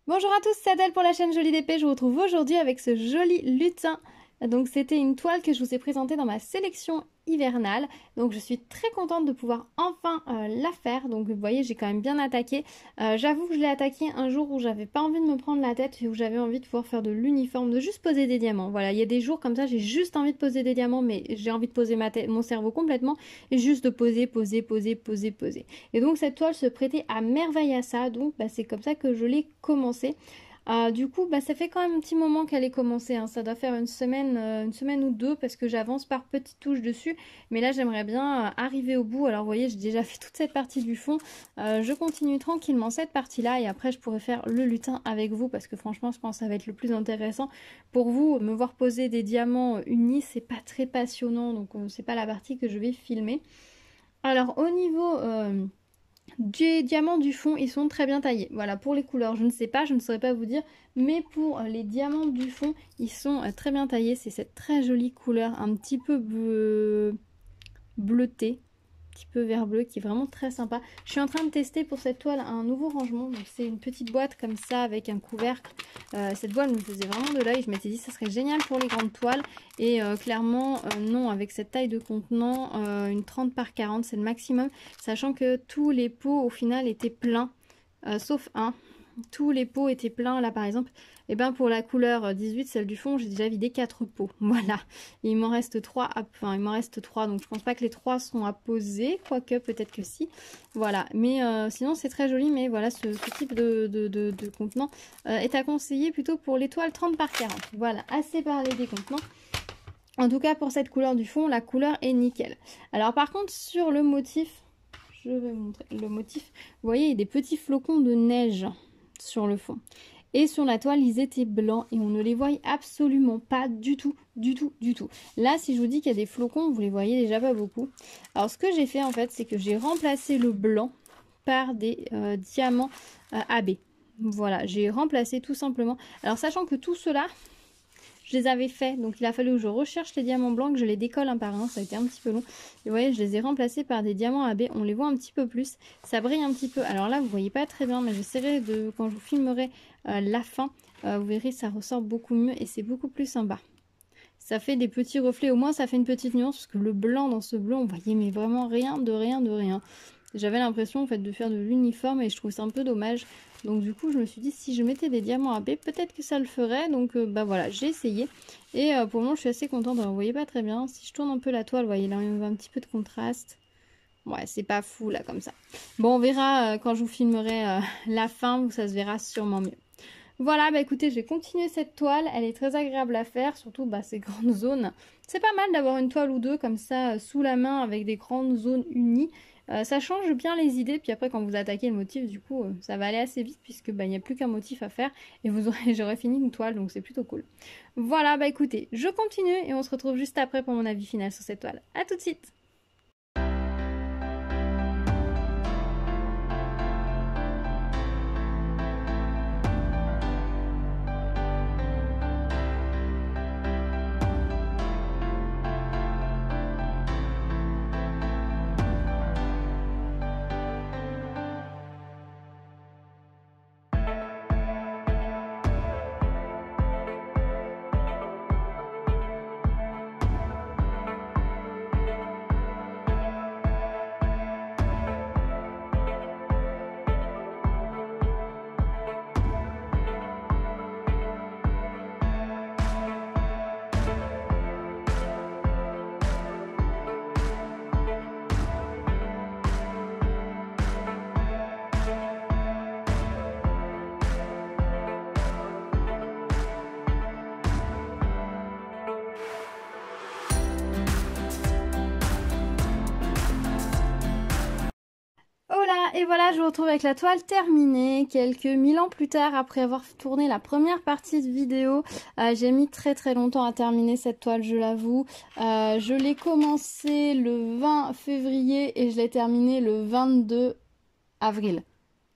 Bonjour à tous, c'est Adèle pour la chaîne Jolie d'épée. Je vous retrouve aujourd'hui avec ce joli lutin. Donc c'était une toile que je vous ai présentée dans ma sélection hivernale. Donc je suis très contente de pouvoir enfin la faire. Donc vous voyez, j'ai quand même bien attaqué. J'avoue que je l'ai attaqué un jour où j'avais pas envie de me prendre la tête et où j'avais envie de pouvoir faire de l'uniforme, de juste poser des diamants. Voilà, il y a des jours comme ça, j'ai juste envie de poser des diamants, mais j'ai envie de poser ma tête, mon cerveau complètement et juste de poser, poser, poser, poser, poser. Et donc cette toile se prêtait à merveille à ça. Donc c'est comme ça que je l'ai commencé. Du coup, ça fait quand même un petit moment qu'elle est commencée, hein. Ça doit faire une semaine ou deux parce que j'avance par petites touches dessus. Mais là, j'aimerais bien arriver au bout. Alors, vous voyez, j'ai déjà fait toute cette partie du fond. Je continue tranquillement cette partie-là et après, je pourrai faire le lutin avec vous parce que franchement, je pense que ça va être le plus intéressant. Pour vous, me voir poser des diamants unis, c'est pas très passionnant. Donc, c'est pas la partie que je vais filmer. Alors, au niveau... des diamants du fond, ils sont très bien taillés. Voilà, pour les couleurs, je ne sais pas, je ne saurais pas vous dire. Mais pour les diamants du fond, ils sont très bien taillés. C'est cette très jolie couleur, un petit peu bleutée, un petit peu vert bleu, qui est vraiment très sympa. Je suis en train de tester pour cette toile un nouveau rangement. Donc c'est une petite boîte comme ça avec un couvercle. Cette boîte me faisait vraiment de l'œil. Je m'étais dit ça serait génial pour les grandes toiles. Et clairement non, avec cette taille de contenant, une 30 par 40 c'est le maximum. Sachant que tous les pots au final étaient pleins, sauf un. Tous les pots étaient pleins là par exemple. Et ben pour la couleur 18, celle du fond, j'ai déjà vidé 4 pots. Voilà. Et il m'en reste 3 enfin il m'en reste 3, donc je pense pas que les 3 sont à poser, quoique peut-être que si. Voilà. Mais sinon c'est très joli, mais voilà, ce type de contenant est à conseiller plutôt pour l'étoile 30 par 40. Voilà, assez parlé des contenants. En tout cas pour cette couleur du fond, la couleur est nickel. Alors par contre sur le motif, je vais vous montrer le motif. Vous voyez, il y a des petits flocons de neige sur le fond. Et sur la toile, ils étaient blancs et on ne les voyait absolument pas du tout, du tout, du tout. Là, si je vous dis qu'il y a des flocons, vous les voyez déjà pas beaucoup. Alors, ce que j'ai fait en fait, c'est que j'ai remplacé le blanc par des diamants AB. Voilà, j'ai remplacé tout simplement. Alors, sachant que tout cela, je les avais faits, donc il a fallu que je recherche les diamants blancs, que je les décolle un par un, ça a été un petit peu long. Et vous voyez, je les ai remplacés par des diamants AB, on les voit un petit peu plus, ça brille un petit peu. Alors là, vous voyez pas très bien, mais j'essaierai de, quand je vous filmerai la fin, vous verrez, ça ressort beaucoup mieux et c'est beaucoup plus sympa. Ça fait des petits reflets, au moins ça fait une petite nuance, parce que le blanc dans ce bleu, on voyait mais vraiment rien de rien de rien. J'avais l'impression en fait de faire de l'uniforme et je trouve ça un peu dommage. Donc du coup je me suis dit si je mettais des diamants AB peut-être que ça le ferait. Donc voilà, j'ai essayé. Et pour le moment je suis assez contente. Alors, vous voyez pas très bien. Si je tourne un peu la toile, vous voyez là il y a un petit peu de contraste. Ouais, c'est pas fou là comme ça. Bon, on verra quand je vous filmerai la fin où ça se verra sûrement mieux. Voilà, écoutez, je vais continuer cette toile. Elle est très agréable à faire, surtout ces grandes zones. C'est pas mal d'avoir une toile ou deux comme ça sous la main avec des grandes zones unies. Ça change bien les idées, puis après quand vous attaquez le motif, du coup, ça va aller assez vite puisque il n'y a plus qu'un motif à faire et j'aurai fini une toile, donc c'est plutôt cool. Voilà, écoutez, je continue et on se retrouve juste après pour mon avis final sur cette toile. A tout de suite! Hola, et voilà, je vous retrouve avec la toile terminée, quelques 1000 ans plus tard, après avoir tourné la première partie de vidéo. J'ai mis très longtemps à terminer cette toile, je l'avoue. Je l'ai commencé le 20 février et je l'ai terminée le 22 avril.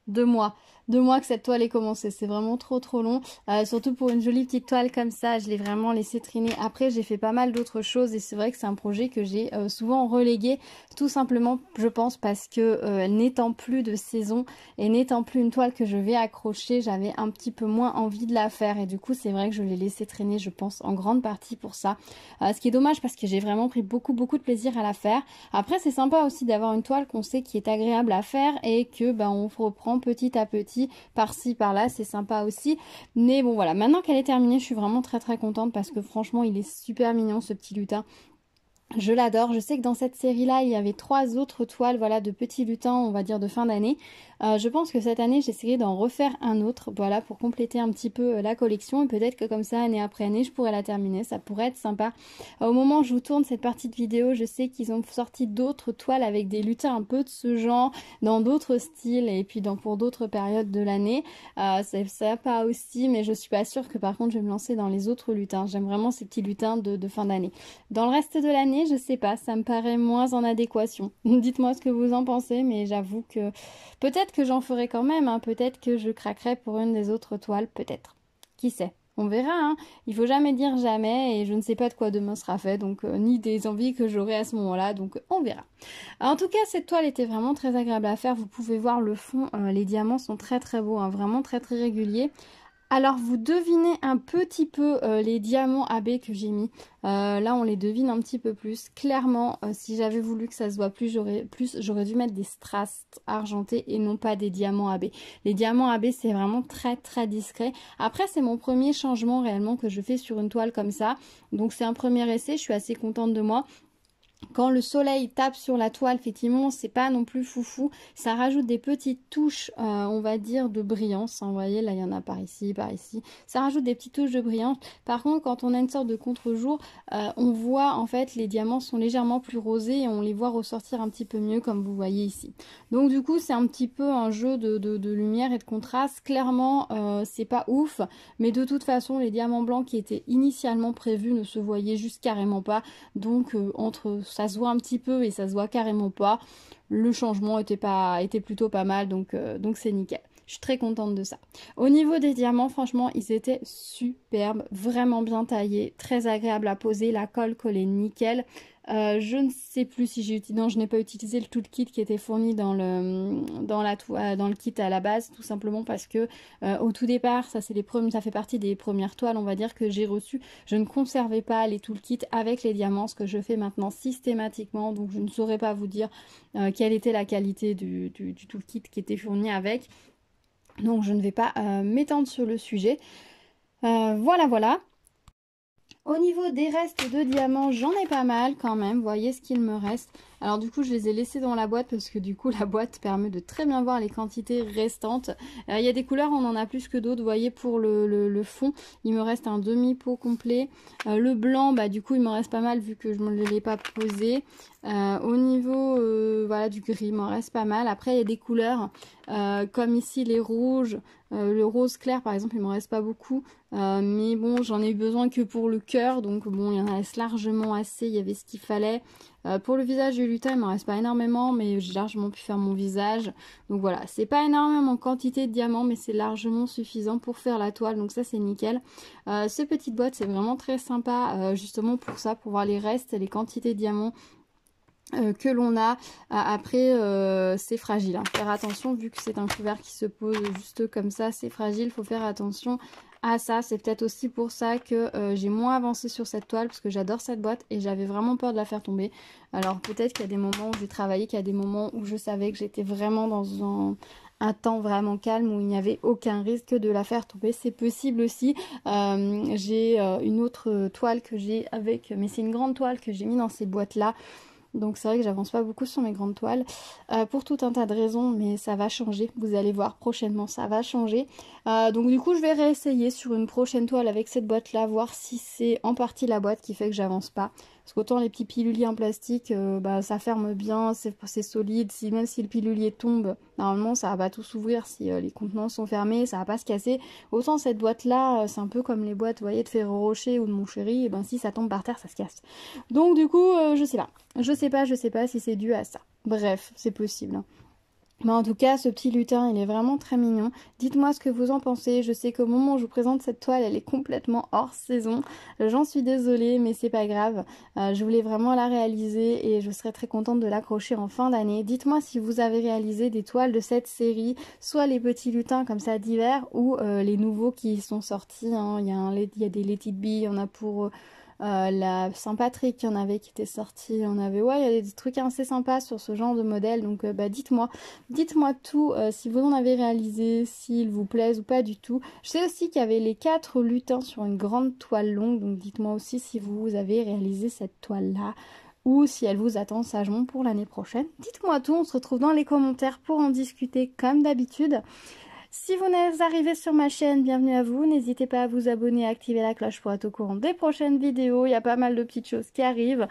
2 mois. 2 mois que cette toile est commencée. C'est vraiment trop long. Surtout pour une jolie petite toile comme ça, je l'ai vraiment laissé traîner. Après, j'ai fait pas mal d'autres choses et c'est vrai que c'est un projet que j'ai souvent relégué. Tout simplement, je pense, parce que n'étant plus de saison et n'étant plus une toile que je vais accrocher, j'avais un petit peu moins envie de la faire. Et du coup, c'est vrai que je l'ai laissé traîner, je pense, en grande partie pour ça. Ce qui est dommage parce que j'ai vraiment pris beaucoup de plaisir à la faire. Après, c'est sympa aussi d'avoir une toile qu'on sait qui est agréable à faire et que on reprend petit à petit par-ci par-là, c'est sympa aussi. Mais bon voilà, maintenant qu'elle est terminée, je suis vraiment très contente parce que franchement il est super mignon ce petit lutin. Je l'adore. Je sais que dans cette série-là, il y avait 3 autres toiles, voilà, de petits lutins, on va dire de fin d'année. Je pense que cette année, j'essaierai d'en refaire un autre, voilà, pour compléter un petit peu la collection. Et peut-être que comme ça, année après année, je pourrais la terminer. Ça pourrait être sympa. Au moment où je vous tourne cette partie de vidéo, je sais qu'ils ont sorti d'autres toiles avec des lutins un peu de ce genre, dans d'autres styles et puis pour d'autres périodes de l'année. C'est sympa aussi, mais je suis pas sûre que par contre, je vais me lancer dans les autres lutins. J'aime vraiment ces petits lutins de fin d'année. Dans le reste de l'année, je sais pas, ça me paraît moins en adéquation. Dites-moi ce que vous en pensez, mais j'avoue que peut-être que j'en ferai quand même, hein. Peut-être que je craquerai pour une des autres toiles, peut-être. Qui sait? On verra, hein. Il faut jamais dire jamais et je ne sais pas de quoi demain sera fait, donc ni des envies que j'aurai à ce moment-là, donc on verra. En tout cas, cette toile était vraiment très agréable à faire. Vous pouvez voir le fond, les diamants sont très beaux, hein, vraiment très réguliers. Alors vous devinez un petit peu les diamants AB que j'ai mis. Là on les devine un petit peu plus. Clairement, si j'avais voulu que ça se voit plus, j'aurais dû mettre des strass argentés et non pas des diamants AB. Les diamants AB c'est vraiment très discret. Après c'est mon premier changement réellement que je fais sur une toile comme ça. Donc c'est un premier essai, je suis assez contente de moi. Quand le soleil tape sur la toile, effectivement, c'est pas non plus foufou. Ça rajoute des petites touches, on va dire, de brillance. Hein, vous voyez, là, il y en a par ici, par ici. Ça rajoute des petites touches de brillance. Par contre, quand on a une sorte de contre-jour, on voit, en fait, les diamants sont légèrement plus rosés et on les voit ressortir un petit peu mieux, comme vous voyez ici. Donc, du coup, c'est un petit peu un jeu de lumière et de contraste. Clairement, c'est pas ouf. Mais de toute façon, les diamants blancs qui étaient initialement prévus ne se voyaient juste carrément pas. Donc, ça se voit un petit peu et ça se voit carrément pas. Le changement était plutôt pas mal, donc c'est nickel. Je suis très contente de ça. Au niveau des diamants, franchement, ils étaient superbes, vraiment bien taillés, très agréables à poser. La colle collait nickel. Je ne sais plus si j'ai utilisé... Non, je n'ai pas utilisé le toolkit qui était fourni dans le kit à la base, tout simplement parce que au tout départ, ça fait partie des premières toiles, on va dire, que j'ai reçues. Je ne conservais pas les toolkits avec les diamants, ce que je fais maintenant systématiquement, donc je ne saurais pas vous dire quelle était la qualité du toolkit qui était fourni avec. Donc je ne vais pas m'étendre sur le sujet. Voilà. Au niveau des restes de diamants, j'en ai pas mal quand même. Vous voyez ce qu'il me reste. Alors du coup, je les ai laissés dans la boîte parce que du coup, la boîte permet de très bien voir les quantités restantes. Il y a des couleurs, on en a plus que d'autres. Vous voyez, pour le fond, il me reste un demi-pot complet. Le blanc, du coup, il me reste pas mal vu que je ne l'ai pas posé. Au niveau voilà, du gris, il m'en reste pas mal. Après, il y a des couleurs comme ici les rouges, le rose clair par exemple, il m'en reste pas beaucoup. Mais bon, j'en ai eu besoin que pour le cœur, donc bon, il y en reste largement assez, il y avait ce qu'il fallait. Pour le visage du lutin, il m'en reste pas énormément, mais j'ai largement pu faire mon visage. Donc voilà, c'est pas énormément en quantité de diamants, mais c'est largement suffisant pour faire la toile, donc ça c'est nickel. Ces petites boîtes, c'est vraiment très sympa, justement pour ça, pour voir les restes, les quantités de diamants que l'on a. Après c'est fragile, hein. Faire attention, vu que c'est un couvert qui se pose juste comme ça, c'est fragile, faut faire attention à ça. C'est peut-être aussi pour ça que j'ai moins avancé sur cette toile, parce que j'adore cette boîte et j'avais vraiment peur de la faire tomber. Alors peut-être qu'il y a des moments où j'ai travaillé, qu'il y a des moments où je savais que j'étais vraiment dans un temps vraiment calme, où il n'y avait aucun risque de la faire tomber. C'est possible aussi. J'ai une autre toile que j'ai avec, mais c'est une grande toile que j'ai mis dans ces boîtes là. Donc c'est vrai que j'avance pas beaucoup sur mes grandes toiles pour tout un tas de raisons, mais ça va changer. Vous allez voir prochainement, ça va changer. Donc du coup je vais réessayer sur une prochaine toile avec cette boîte là, voir si c'est en partie la boîte qui fait que j'avance pas. Parce qu'autant les petits piluliers en plastique, ça ferme bien, c'est solide. Même si le pilulier tombe, normalement ça va pas tout s'ouvrir. Si les contenants sont fermés, ça va pas se casser. Autant cette boîte là, c'est un peu comme les boîtes, vous voyez, de Ferrero Rocher ou de Mon Chéri. Et ben si ça tombe par terre, ça se casse. Donc du coup, je sais pas. Je sais pas si c'est dû à ça. Bref, c'est possible. Mais en tout cas, ce petit lutin, il est vraiment très mignon. Dites-moi ce que vous en pensez. Je sais qu'au moment où je vous présente cette toile, elle est complètement hors saison. J'en suis désolée, mais c'est pas grave. Je voulais vraiment la réaliser et je serais très contente de l'accrocher en fin d'année. Dites-moi si vous avez réalisé des toiles de cette série, soit les petits lutins comme ça d'hiver ou les nouveaux qui sont sortis. Hein. Il y a des Let It Be, il y en a pour... la Saint-Patrick, il y en avait qui était sorti, on avait, ouais, il y a des trucs assez sympas sur ce genre de modèle, donc bah dites-moi tout, si vous en avez réalisé, s'ils vous plaisent ou pas du tout. Je sais aussi qu'il y avait les 4 lutins sur une grande toile longue, donc dites-moi aussi si vous avez réalisé cette toile-là, ou si elle vous attend sagement pour l'année prochaine. Dites-moi tout, on se retrouve dans les commentaires pour en discuter comme d'habitude. Si vous n'êtes arrivé sur ma chaîne, bienvenue à vous. N'hésitez pas à vous abonner et à activer la cloche pour être au courant des prochaines vidéos. Il y a pas mal de petites choses qui arrivent.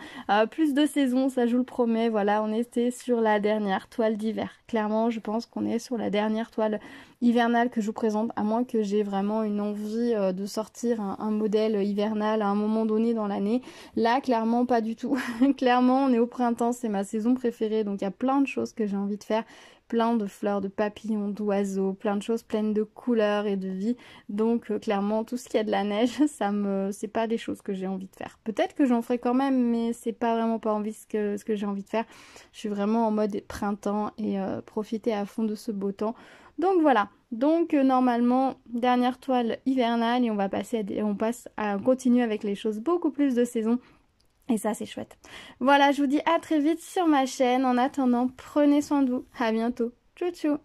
Plus de saisons, ça je vous le promets. Voilà, on était sur la dernière toile d'hiver. Clairement, je pense qu'on est sur la dernière toile hivernale que je vous présente, à moins que j'ai vraiment une envie de sortir un modèle hivernal à un moment donné dans l'année. Là, clairement, pas du tout. Clairement, on est au printemps, c'est ma saison préférée, donc il y a plein de choses que j'ai envie de faire. Plein de fleurs, de papillons, d'oiseaux, plein de choses pleines de couleurs et de vie. Donc clairement, tout ce qui a de la neige, c'est pas des choses que j'ai envie de faire. Peut-être que j'en ferai quand même, mais c'est pas vraiment pas envie ce que j'ai envie de faire. Je suis vraiment en mode printemps et profiter à fond de ce beau temps. Donc voilà. Donc normalement, dernière toile hivernale et on continue avec les choses beaucoup plus de saison. Et ça, c'est chouette. Voilà, je vous dis à très vite sur ma chaîne. En attendant, prenez soin de vous. À bientôt. Tchou tchou.